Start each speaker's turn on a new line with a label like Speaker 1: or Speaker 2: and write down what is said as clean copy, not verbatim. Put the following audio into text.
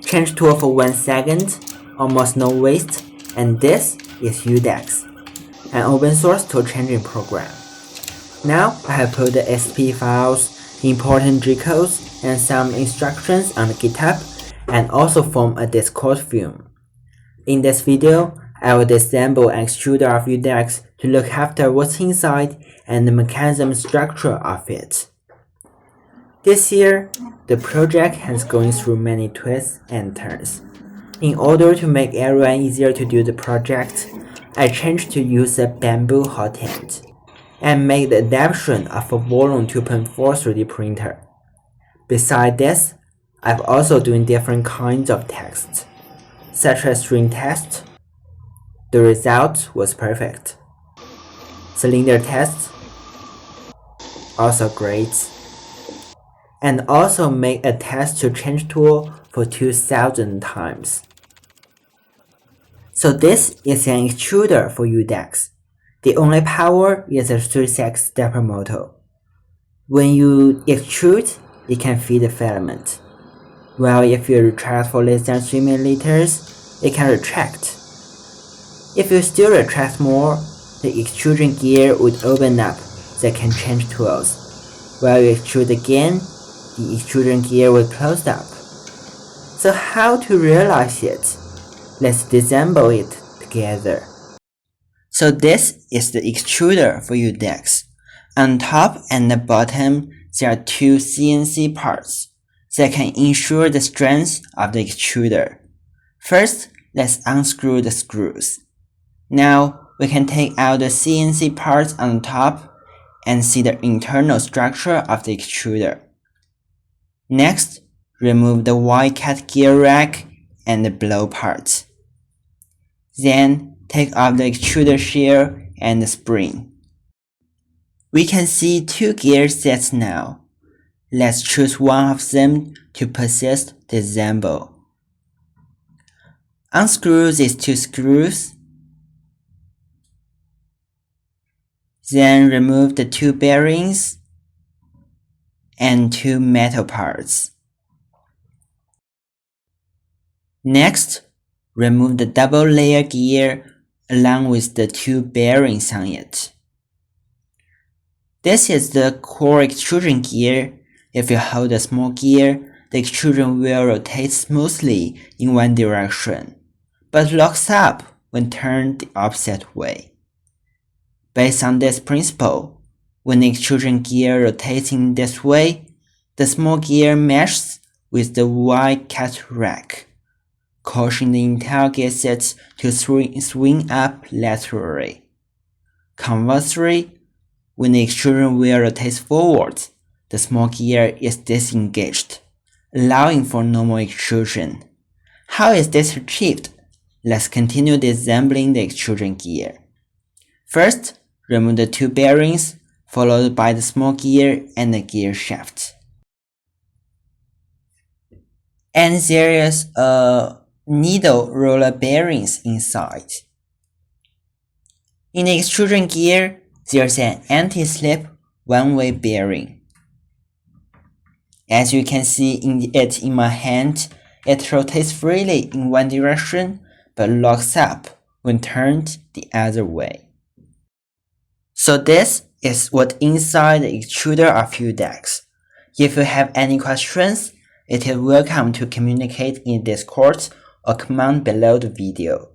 Speaker 1: Change tool for 1 second, almost no waste, and this is YUDX, an open source tool changing program. Now I have put the SP files, important G codes, and some instructions on the GitHub, and also form a Discord film. In this video, I will disassemble an extruder of YUDX to look after what's inside and the mechanism structure of it. This year, the project has gone through many twists and turns. In order to make everyone easier to do the project, I changed to use a bamboo hot end and made the adaptation of a volume 2.4 3D printer. Besides this, I've also doing different kinds of tests, such as string test. The result was perfect. Cylinder test, also great. And also make a test to change tool for 2000 times. So this is an extruder for YUDX. The only power is a 36 stepper motor. When you extrude, it can feed the filament. While if you retract for less than 3 milliliters, it can retract. If you still retract more, the extrusion gear would open up that can change tools. While you extrude again, the extrusion gear will close up. So how to realize it? Let's disassemble it together. So this is the extruder for YUDX. On top and the bottom, there are two CNC parts that can ensure the strength of the extruder. First, let's unscrew the screws. Now, we can take out the CNC parts on top and see the internal structure of the extruder. Next, remove the Y-cut gear rack and the blow parts. Then, take off the extruder shear and the spring. We can see two gear sets now. Let's choose one of them to persist disassemble. Unscrew these two screws. Then remove the two bearings and two metal parts. Next, remove the double layer gear along with the two bearings on it. This is the core extrusion gear. If you hold a small gear, the extrusion will rotate smoothly in one direction, but locks up when turned the opposite way. Based on this principle, when the extrusion gear rotates in this way, the small gear meshes with the Y-cut rack, causing the entire gear set to swing up laterally. Conversely, when the extrusion wheel rotates forward, the small gear is disengaged, allowing for normal extrusion. How is this achieved? Let's continue disassembling the extrusion gear. First, remove the two bearings, followed by the small gear and the gear shaft. And there is a needle roller bearings inside. In the extrusion gear, there's an anti-slip one-way bearing. As you can see in my hand, it rotates freely in one direction but locks up when turned the other way. So this is what inside the extruder of YUDX. If you have any questions, it is welcome to communicate in Discord or comment below the video.